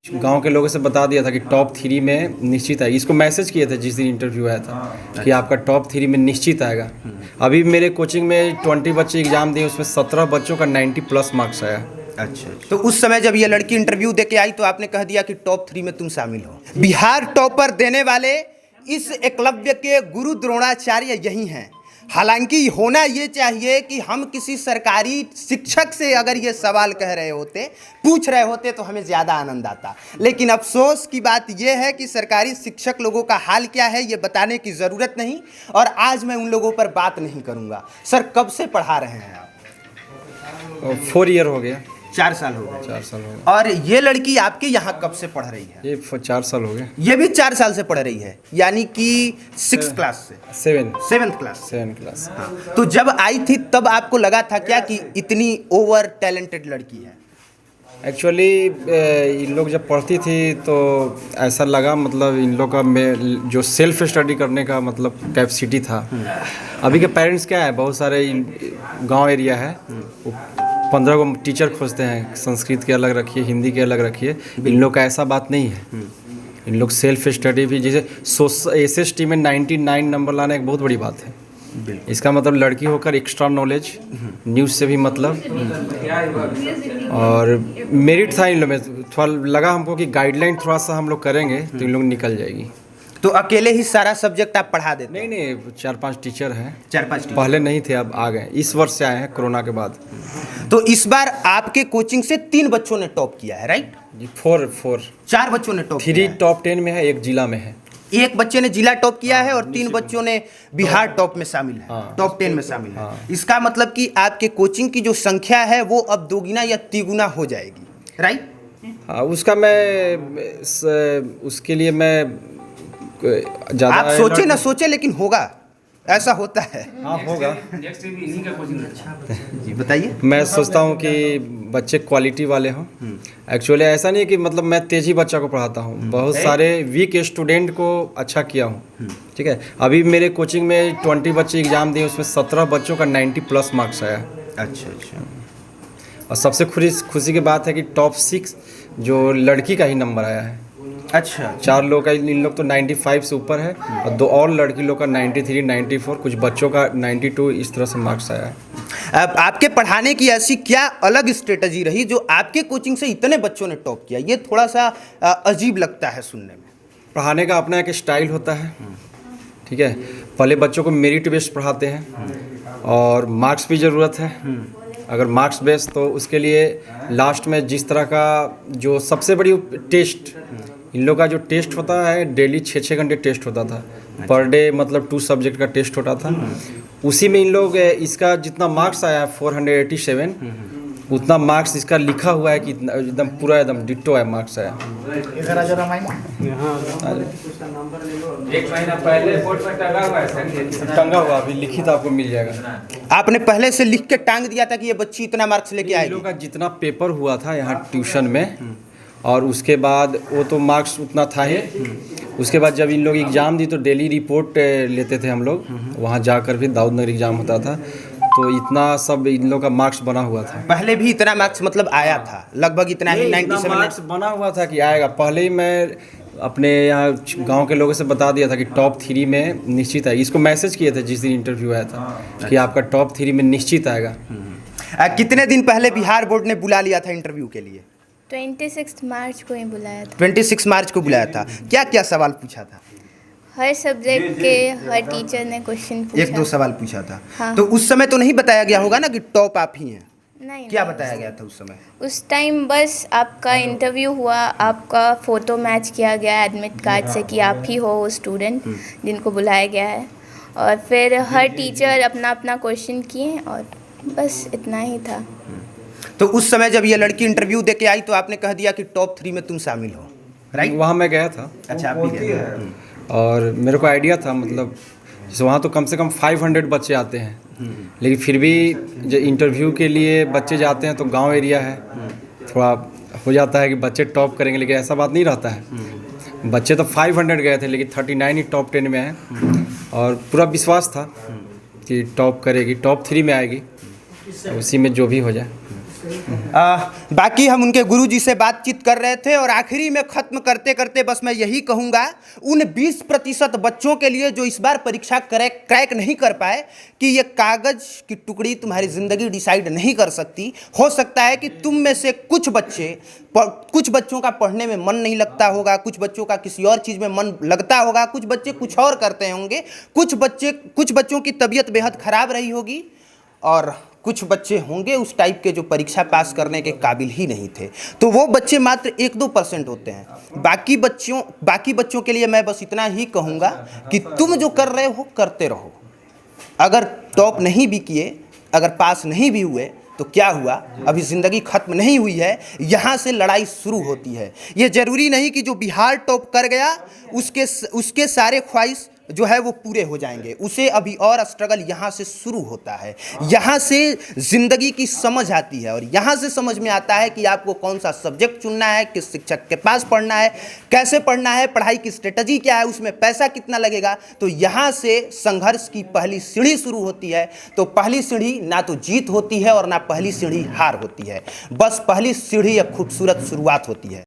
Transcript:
गांव के लोगों से बता दिया था कि टॉप 3 में निश्चित आएगी। इसको मैसेज किए थे जिस दिन इंटरव्यू आया था कि आपका टॉप 3 में निश्चित आएगा। अभी मेरे कोचिंग में 20 बच्चे एग्जाम दिए, उसमें 17 बच्चों का 90 प्लस मार्क्स आया। अच्छा, तो उस समय जब ये लड़की इंटरव्यू दे के आई तो आपने कह दिया कि टॉप 3 में तुम शामिल हो। बिहार टॉपर देने वाले इस एकलव्य के गुरु द्रोणाचार्य यही हैं। हालांकि होना ये चाहिए कि हम किसी सरकारी शिक्षक से अगर ये सवाल कह रहे होते, पूछ रहे होते तो हमें ज़्यादा आनंद आता। लेकिन अफसोस की बात ये है कि सरकारी शिक्षक लोगों का हाल क्या है ये बताने की ज़रूरत नहीं, और आज मैं उन लोगों पर बात नहीं करूँगा। सर, कब से पढ़ा रहे हैं आप? 4 ईयर हो गया। 4 साल हो गए। 4 साल हो गए। और ये लड़की आपके यहाँ कब से पढ़ रही है? ये 4 साल हो गए। ये भी 4 साल से पढ़ रही है, यानी कि 6th क्लास से। 7th class. 7 क्लास। हाँ, तो जब आई थी तब आपको लगा था क्या कि इतनी ओवर टैलेंटेड लड़की है? एक्चुअली इन लोग जब पढ़ती थी तो ऐसा लगा, मतलब इन लोग का जो सेल्फ स्टडी करने का मतलब कैपेसिटी था। अभी के पेरेंट्स क्या है, बहुत सारे गांव एरिया है, 15 को टीचर खोजते हैं, संस्कृत के अलग रखिए, हिंदी के अलग रखिए। इन लोग का ऐसा बात नहीं है। इन लोग सेल्फ स्टडी भी, जैसे SST में 99 नंबर लाना एक बहुत बड़ी बात है। इसका मतलब लड़की होकर एक्स्ट्रा नॉलेज, न्यूज़ से भी मतलब, और मेरिट था इन लोग में। थोड़ा लगा हमको कि गाइडलाइन थोड़ा सा हम लोग करेंगे तो इन लोग निकल जाएगी। तो अकेले ही सारा सब्जेक्ट आप पढ़ा देते? नहीं, 4-5 टीचर हैं। 4-5 टीचर पहले नहीं थे, अब आ गए, इस वर्ष से आए हैं कोरोना के बाद। तो इस बार आपके कोचिंग से 3 बच्चों ने टॉप किया है, राइट? जी, 4 4 बच्चों ने टॉप 3 टॉप 10 में है, 1 जिला में है। एक बच्चे ने जिला टॉप किया है और 3 बच्चों ने बिहार टॉप में शामिल है। हाँ। टॉप 10 में शामिल है। इसका मतलब कि आपके कोचिंग की जो संख्या है वो अब 2 गुना या 3 गुना हो जाएगी, राइट? हाँ, उसके लिए मैं ज़्यादा, आप सोचे ना सोचे, लेकिन होगा, ऐसा होता है। हाँ, होगा। जी बताइए। मैं सोचता हूँ कि बच्चे क्वालिटी वाले हों। एक्चुअली ऐसा नहीं कि मतलब मैं तेजी बच्चा को पढ़ाता हूँ, बहुत सारे वीक स्टूडेंट को अच्छा किया हूँ। ठीक है, अभी मेरे कोचिंग में 20 बच्चे एग्जाम दिए, उसमें 17 बच्चों का 90 प्लस मार्क्स आया। अच्छा। और सबसे खुशी की बात है कि टॉप 6 जो लड़की का ही नंबर आया है। अच्छा। 4 लोग का, इन लोग तो 95 से ऊपर है, और 2 और लड़की लोग का 93, 94, कुछ बच्चों का 92, इस तरह से मार्क्स आया है। अब आपके पढ़ाने की ऐसी क्या अलग स्ट्रेटजी रही जो आपके कोचिंग से इतने बच्चों ने टॉप किया? ये थोड़ा सा अजीब लगता है सुनने में। पढ़ाने का अपना एक स्टाइल होता है। ठीक है, पहले बच्चों को मेरिट बेस्ड पढ़ाते हैं और मार्क्स की ज़रूरत है। अगर मार्क्स बेस्ड तो उसके लिए लास्ट में जिस तरह का जो सबसे बड़ी टेस्ट, इन लोग का जो टेस्ट होता है डेली 6-6 घंटे टेस्ट होता था पर डे, मतलब 2 सब्जेक्ट का टेस्ट होता था। उसी में इन लोग इसका जितना मार्क्स आया है 487, उतना मार्क्स इसका लिखा हुआ है कि एकदम पूरा एकदम डिट्टो है मार्क्स आया। इधर आ जरा माइना। एक महीना पहले बोर्ड पर टंगा हुआ है, टंगा हुआ, अभी लिखित आपको मिल जाएगा। आपने पहले से लिख के टांग दिया था कि ये बच्ची इतना मार्क्स लेके आएगी? इन लोग का जितना पेपर हुआ था यहाँ ट्यूशन में, और उसके बाद वो तो मार्क्स उतना था ही। उसके बाद जब इन लोग एग्ज़ाम दी तो डेली रिपोर्ट लेते थे हम लोग, वहाँ जाकर भी दाऊद नगर एग्ज़ाम होता था, तो इतना सब इन लोग का मार्क्स बना हुआ था। पहले भी इतना मार्क्स मतलब आया था? लगभग इतना ही, 97 मार्क्स बना हुआ था कि आएगा। पहले ही मैं अपने यहाँ गांव के लोगों से बता दिया था कि टॉप 3 में निश्चित आएगी। इसको मैसेज किए थे जिस दिन इंटरव्यू आया था कि आपका टॉप 3 में निश्चित आएगा। कितने दिन पहले बिहार बोर्ड ने बुला लिया था इंटरव्यू के लिए? 26 मार्च को ही बुलाया था। 26 मार्च को बुलाया था। क्या क्या सवाल पूछा था? हर सब्जेक्ट के हर टीचर ने क्वेश्चन पूछा। 1-2 सवाल पूछा था। हाँ। तो उस समय तो नहीं बताया गया होगा ना कि टॉप आप ही हैं? नहीं, क्या नहीं। बताया गया था उस समय? उस टाइम बस आपका इंटरव्यू हुआ, आपका फ़ोटो मैच किया गया एडमिट कार्ड से कि आप ही हो वो स्टूडेंट जिनको बुलाया गया है, और फिर हर टीचर अपना अपना क्वेश्चन किए, और बस इतना ही था। तो उस समय जब ये लड़की इंटरव्यू दे के आई तो आपने कह दिया कि टॉप 3 में तुम शामिल हो, राइट? वहाँ मैं गया था। अच्छा, आप भी गए। और मेरे को आइडिया था, मतलब जैसे वहाँ तो कम से कम 500 बच्चे आते हैं, लेकिन फिर भी जो इंटरव्यू के लिए बच्चे जाते हैं तो गांव एरिया है, थोड़ा हो जाता है कि बच्चे टॉप करेंगे, लेकिन ऐसा बात नहीं रहता है। बच्चे तो 500 गए थे, लेकिन 39 ही टॉप 10 में हैं, और पूरा विश्वास था कि टॉप करेगी, टॉप 3 में आएगी, उसी में जो भी हो जाए। बाकी हम उनके गुरुजी से बातचीत कर रहे थे और आखिरी में ख़त्म करते करते बस मैं यही कहूँगा उन 20% बच्चों के लिए जो इस बार परीक्षा क्रैक नहीं कर पाए कि ये कागज़ की टुकड़ी तुम्हारी ज़िंदगी डिसाइड नहीं कर सकती। हो सकता है कि तुम में से कुछ बच्चों का पढ़ने में मन नहीं लगता होगा, कुछ बच्चों का किसी और चीज़ में मन लगता होगा, कुछ बच्चे कुछ और करते होंगे, कुछ बच्चों की तबीयत बेहद ख़राब रही होगी और कुछ बच्चे होंगे उस टाइप के जो परीक्षा पास करने के काबिल ही नहीं थे। तो वो बच्चे मात्र 1-2% होते हैं। बाकी बच्चों के लिए मैं बस इतना ही कहूँगा कि तुम जो कर रहे हो करते रहो। अगर टॉप नहीं भी किए, अगर पास नहीं भी हुए तो क्या हुआ, अभी ज़िंदगी ख़त्म नहीं हुई है, यहाँ से लड़ाई शुरू होती है। ये ज़रूरी नहीं कि जो बिहार टॉप कर गया उसके सारे ख्वाहिश जो है वो पूरे हो जाएंगे, उसे अभी और स्ट्रगल यहाँ से शुरू होता है। यहाँ से ज़िंदगी की समझ आती है और यहाँ से समझ में आता है कि आपको कौन सा सब्जेक्ट चुनना है, किस शिक्षक के पास पढ़ना है, कैसे पढ़ना है, पढ़ाई की स्ट्रेटजी क्या है, उसमें पैसा कितना लगेगा। तो यहाँ से संघर्ष की पहली सीढ़ी शुरू होती है। तो पहली सीढ़ी ना तो जीत होती है और ना पहली सीढ़ी हार होती है, बस पहली सीढ़ी एक खूबसूरत शुरुआत होती है।